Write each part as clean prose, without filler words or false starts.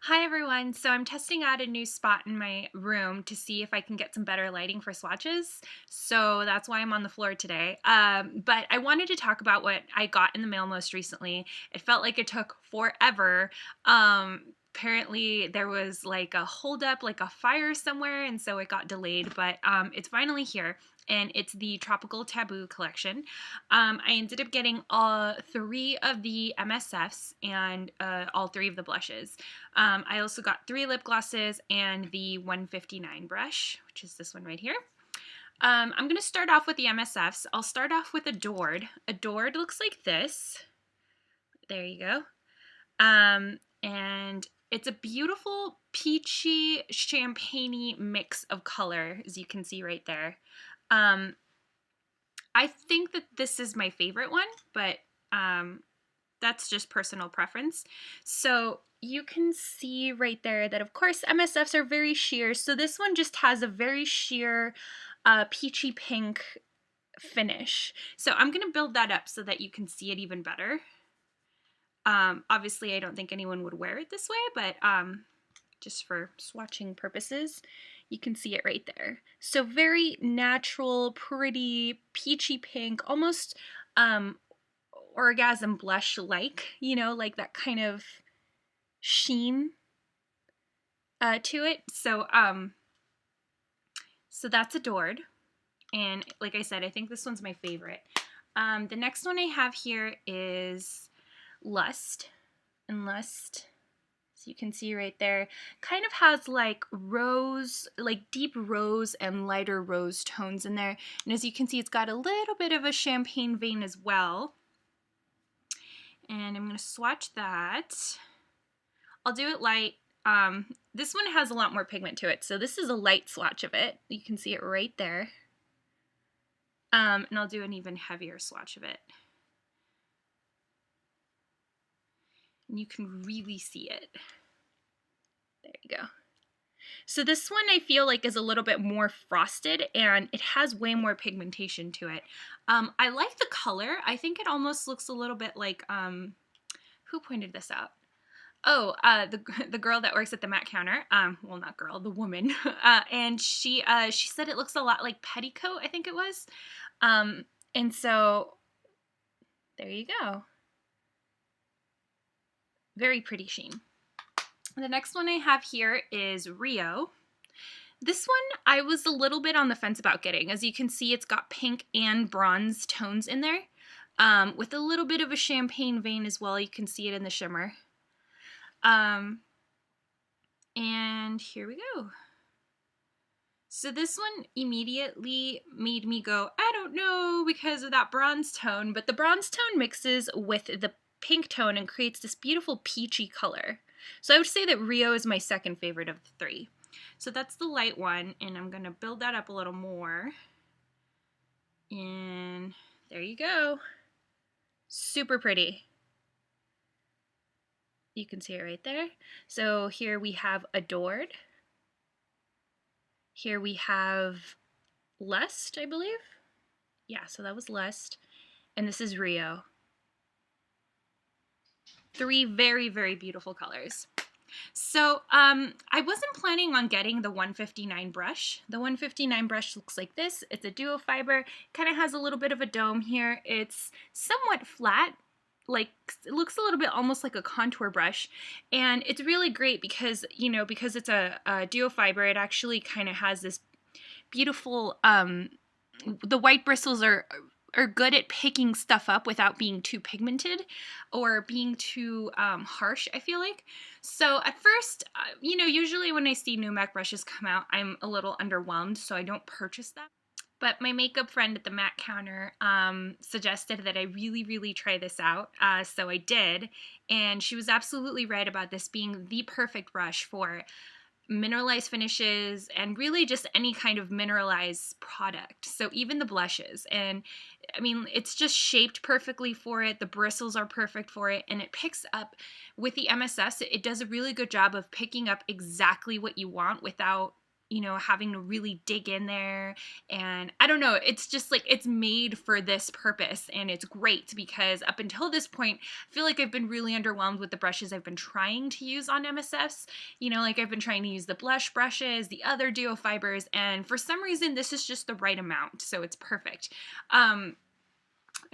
Hi everyone, so I'm testing out a new spot in my room to see if I can get some better lighting for swatches. So that's why I'm on the floor today. But I wanted to talk about what I got in the mail most recently. It felt like it took forever. Apparently there was like a holdup, like a fire somewhere, and so it got delayed, but it's finally here. And it's the Tropical Taboo collection. I ended up getting all three of the MSFs and all three of the blushes. I also got 3 lip glosses and the 159 brush, which is this one right here. I'm going to start off with the MSFs. I'll start off with Adored. Adored looks like this. There you go. And it's a beautiful peachy, champagne-y mix of color, as you can see right there. I think that this is my favorite one, but that's just personal preference. So you can see right there that, of course, MSFs are very sheer. So this one just has a very sheer peachy pink finish. So I'm going to build that up so that you can see it even better. Obviously, I don't think anyone would wear it this way, but just for swatching purposes, you can see it right there. So very natural, pretty, peachy pink, almost orgasm blush-like, you know, like that kind of sheen to it. So that's Adored. And like I said, I think this one's my favorite. The next one I have here is Lust. And Lust, as you can see right there, kind of has like rose, like deep rose and lighter rose tones in there. And as you can see, it's got a little bit of a champagne vein as well. And I'm going to swatch that. I'll do it light. This one has a lot more pigment to it, so this is a light swatch of it. You can see it right there. And I'll do an even heavier swatch of it. And you can really see it. There you go. So this one I feel like is a little bit more frosted and it has way more pigmentation to it. I like the color. I think it almost looks a little bit like, who pointed this out? Oh, the girl that works at the matte counter. Well, not girl, the woman. And she said it looks a lot like Petticoat, I think it was. And so there you go. Very pretty sheen. The next one I have here is Rio. This one I was a little bit on the fence about getting. As you can see, it's got pink and bronze tones in there, with a little bit of a champagne vein as well. You can see it in the shimmer. And here we go. So this one immediately made me go, I don't know, because of that bronze tone, but the bronze tone mixes with the pink tone and creates this beautiful peachy color. So I would say that Rio is my second favorite of the three. So that's the light one, and I'm going to build that up a little more. And there you go. Super pretty. You can see it right there. So here we have Adored. Here we have Lust, I believe. Yeah, so that was Lust. And this is Rio. 3 very, very beautiful colors. So I wasn't planning on getting the 159 brush. The 159 brush looks like this. It's a duo fiber, kind of has a little bit of a dome here. It's somewhat flat, like it looks a little bit almost like a contour brush, and it's really great because, you know, because it's a duo fiber, it actually kind of has this beautiful, the white bristles are good at picking stuff up without being too pigmented or being too harsh, I feel like. So at first, you know, usually when I see new MAC brushes come out, I'm a little underwhelmed, so I don't purchase them. But my makeup friend at the matte counter suggested that I really try this out, so I did. And she was absolutely right about this being the perfect brush for mineralized finishes and really just any kind of mineralized product. So even the blushes, and I mean, it's just shaped perfectly for it. The bristles are perfect for it, and it picks up with the MSS. It does a really good job of picking up exactly what you want without you know, having to really dig in there. And I don't know, it's just like it's made for this purpose, and it's great because up until this point, I feel like I've been really underwhelmed with the brushes I've been trying to use on MSFs. You know, like I've been trying to use the blush brushes, the other duo fibers, and for some reason this is just the right amount, so it's perfect. And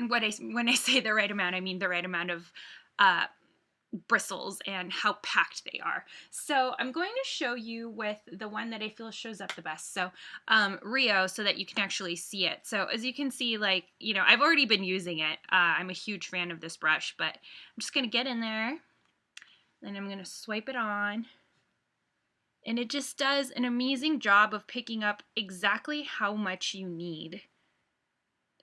when I say the right amount, I mean the right amount of bristles and how packed they are. So I'm going to show you with the one that I feel shows up the best. So Rio, so that you can actually see it. So as you can see, like, you know, I've already been using it. I'm a huge fan of this brush, but I'm just going to get in there, and I'm going to swipe it on. And it just does an amazing job of picking up exactly how much you need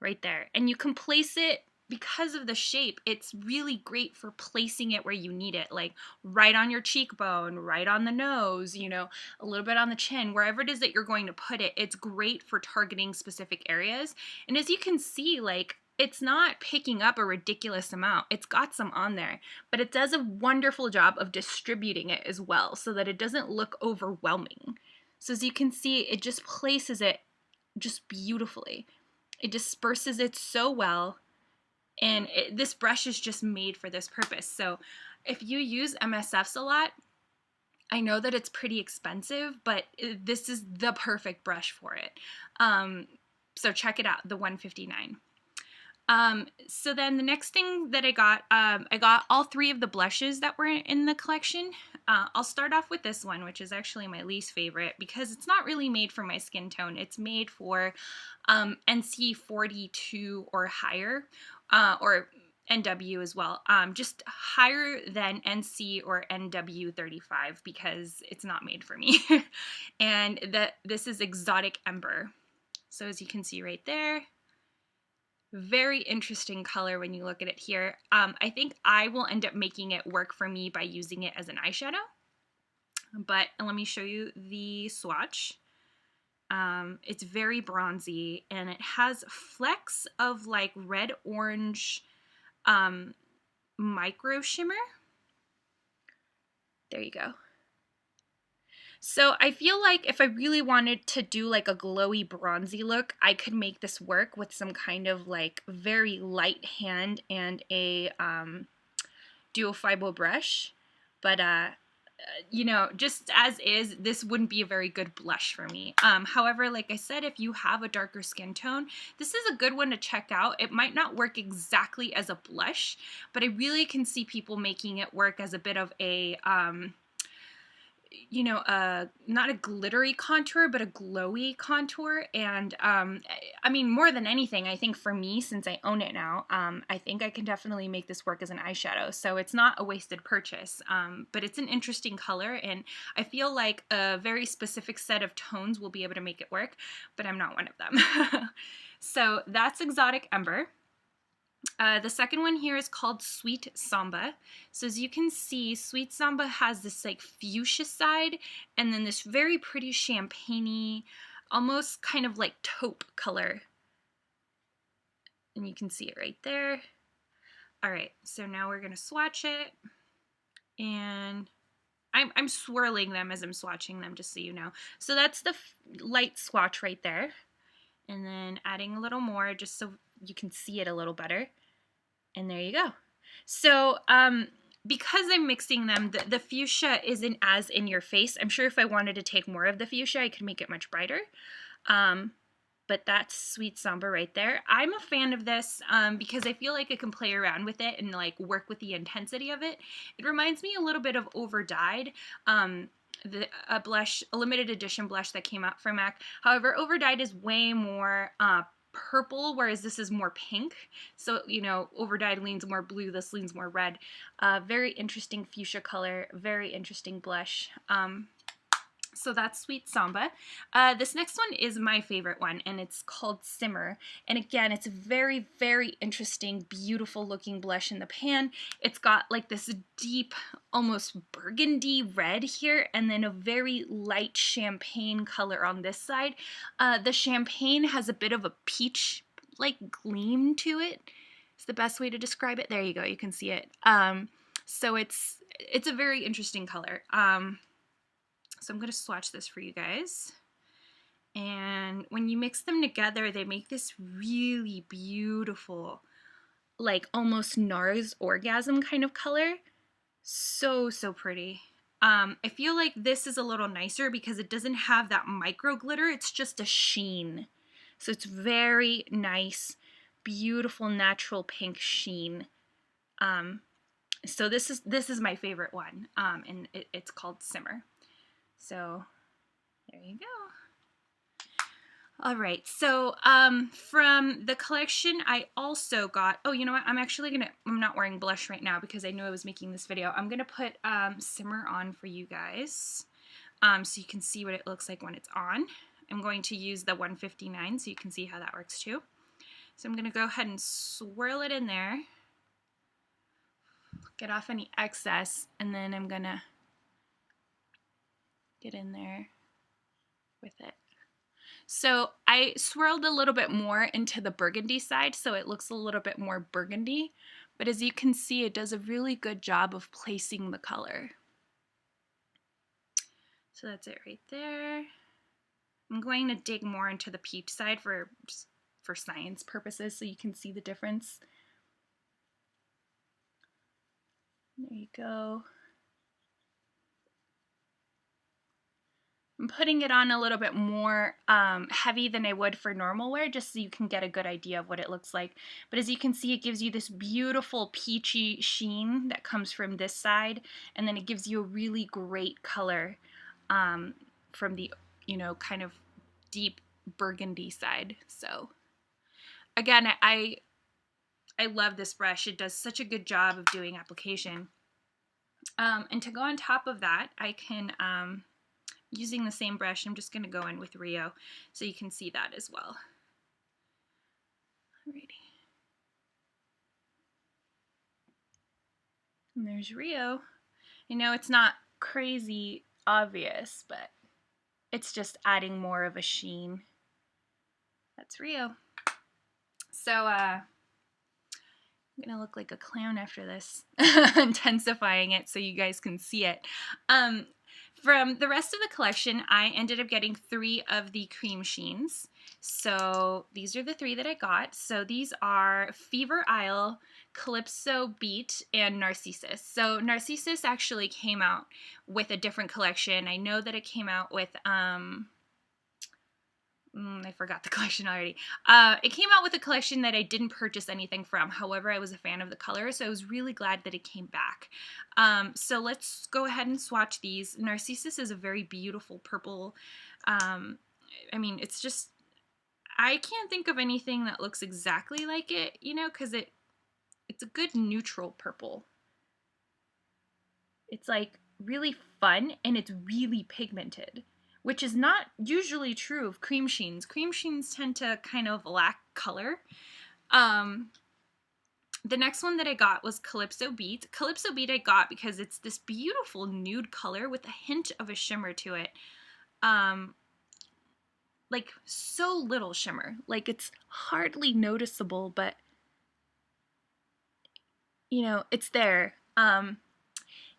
right there. And you can place it, because of the shape, it's really great for placing it where you need it, like right on your cheekbone, right on the nose, you know, a little bit on the chin, wherever it is that you're going to put it. It's great for targeting specific areas. And as you can see, like, it's not picking up a ridiculous amount. It's got some on there, but it does a wonderful job of distributing it as well so that it doesn't look overwhelming. So as you can see, it just places it just beautifully. It disperses it so well. And this brush is just made for this purpose. So if you use MSFs a lot, I know that it's pretty expensive, but this is the perfect brush for it. So check it out, the 159. So then the next thing that I got all three of the blushes that were in the collection. I'll start off with this one, which is actually my least favorite because it's not really made for my skin tone. It's made for NC 42 or higher, or NW as well, just higher than NC or NW 35 because it's not made for me. And this is Exotic Ember. So as you can see right there, very interesting color when you look at it here. I think I will end up making it work for me by using it as an eyeshadow. But let me show you the swatch. It's very bronzy, and it has flecks of like red-orange micro shimmer. There you go. So I feel like if I really wanted to do like a glowy bronzy look, I could make this work with some kind of like very light hand and a duo fiber brush. But you know, just as is, this wouldn't be a very good blush for me. However, like I said, if you have a darker skin tone, this is a good one to check out. It might not work exactly as a blush, but I really can see people making it work as a bit of a you know, not a glittery contour, but a glowy contour. And I mean, more than anything, I think for me, since I own it now, I think I can definitely make this work as an eyeshadow. So it's not a wasted purchase, but it's an interesting color, and I feel like a very specific set of tones will be able to make it work, but I'm not one of them. So that's Exotic Ember. The second one here is called Sweet Samba. So as you can see, Sweet Samba has this like fuchsia side and then this very pretty champagne-y, almost kind of like taupe color. And you can see it right there. All right, so now we're gonna swatch it. And I'm swirling them as I'm swatching them, just so you know. So that's the light swatch right there. And then adding a little more just so you can see it a little better. And there you go. So because I'm mixing them, the fuchsia isn't as in your face. I'm sure if I wanted to take more of the fuchsia, I could make it much brighter. But that's Sweet Samba right there. I'm a fan of this because I feel like I can play around with it and like work with the intensity of it. It reminds me a little bit of Overdyed. A blush, a limited edition blush that came out from MAC. However, Overdyed is way more purple, whereas this is more pink. So, you know, Overdyed leans more blue, this leans more red. Very interesting fuchsia color, very interesting blush. So that's Sweet Samba. This next one is my favorite one, and it's called Simmer. And again, it's a very, very interesting, beautiful looking blush in the pan. It's got like this deep, almost burgundy red here, and then a very light champagne color on this side. The champagne has a bit of a peach-like gleam to it. It's the best way to describe it. There you go, you can see it. So it's a very interesting color. So I'm going to swatch this for you guys. And when you mix them together, they make this really beautiful, like almost NARS orgasm kind of color. So, so pretty. I feel like this is a little nicer because it doesn't have that micro glitter. It's just a sheen. So it's very nice, beautiful, natural pink sheen. So this is my favorite one, and it's called Simmer. So there you go. All right, so from the collection, I also got, oh, you know what, I'm not wearing blush right now because I knew I was making this video. I'm gonna put Simmer on for you guys so you can see what it looks like when it's on. I'm going to use the 159 so you can see how that works too. So I'm gonna go ahead and swirl it in there, get off any excess, and then I'm gonna get in there with it. So I swirled a little bit more into the burgundy side so it looks a little bit more burgundy, but as you can see, it does a really good job of placing the color. So that's it right there. I'm going to dig more into the peach side for science purposes so you can see the difference. There you go. I'm putting it on a little bit more heavy than I would for normal wear, just so you can get a good idea of what it looks like. But as you can see, it gives you this beautiful peachy sheen that comes from this side, and then it gives you a really great color from the, you know, kind of deep burgundy side. So again, I love this brush. It does such a good job of doing application. And to go on top of that, I can using the same brush, I'm just going to go in with Rio so you can see that as well. Alrighty. And there's Rio. I know it's not crazy obvious, but it's just adding more of a sheen. That's Rio. So I'm going to look like a clown after this, intensifying it so you guys can see it. From the rest of the collection, I ended up getting 3 of the cream sheens. So these are the 3 that I got. So these are Fever Isle, Calypso Beat, and Narcissus. So Narcissus actually came out with a different collection. I know that it came out with, I forgot the collection already. It came out with a collection that I didn't purchase anything from. However, I was a fan of the color, so I was really glad that it came back. So let's go ahead and swatch these. Narcissus is a very beautiful purple. I mean, it's just, I can't think of anything that looks exactly like it, you know, because it's a good neutral purple. It's like really fun and it's really pigmented, which is not usually true of cream sheens. Cream sheens tend to kind of lack color. The next one that I got was Calypso Beat. Calypso Beat I got because it's this beautiful nude color with a hint of a shimmer to it. Like so little shimmer. Like it's hardly noticeable, but you know, it's there. And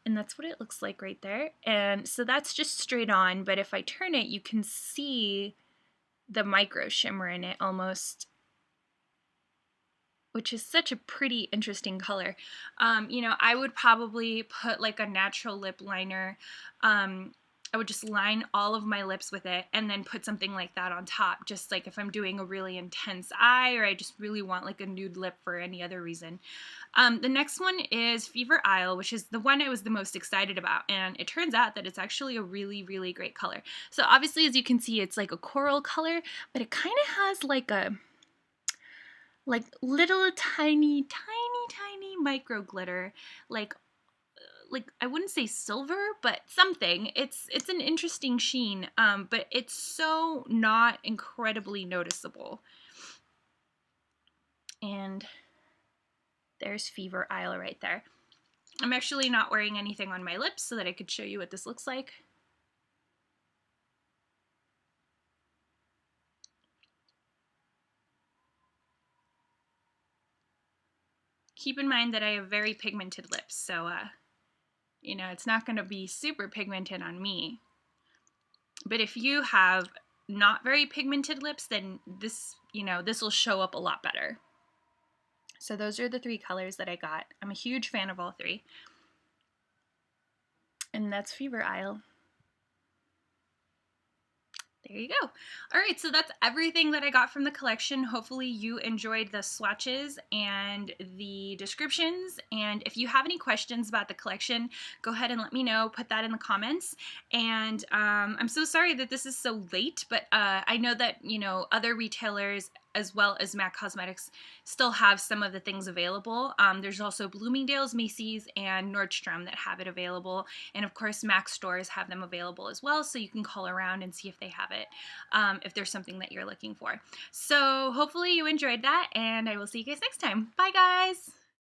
that's what it looks like right there. And so that's just straight on, but if I turn it, you can see the micro shimmer in it almost, which is such a pretty interesting color. You know, I would probably put like a natural lip liner. I would just line all of my lips with it and then put something like that on top, just like if I'm doing a really intense eye or I just really want like a nude lip for any other reason. The next one is Fever Isle, which is the one I was the most excited about, and it turns out that it's actually a really, really great color. So obviously, as you can see, it's like a coral color, but it kind of has like a little tiny micro glitter, like I wouldn't say silver, but something. It's an interesting sheen, but it's so not incredibly noticeable. And there's Fever Isle right there. I'm actually not wearing anything on my lips so that I could show you what this looks like. Keep in mind that I have very pigmented lips, so you know, it's not going to be super pigmented on me. But if you have not very pigmented lips, then this, you know, this will show up a lot better. So those are the 3 colors that I got. I'm a huge fan of all 3. And that's Fever Isle. There you go. All right, so that's everything that I got from the collection. Hopefully you enjoyed the swatches and the descriptions. And if you have any questions about the collection, go ahead and let me know. Put that in the comments. And I'm so sorry that this is so late, but I know that, you know, other retailers as well as MAC Cosmetics still have some of the things available. There's also Bloomingdale's, Macy's, and Nordstrom that have it available. And of course, MAC stores have them available as well, so you can call around and see if they have it, if there's something that you're looking for. So hopefully you enjoyed that, and I will see you guys next time. Bye, guys!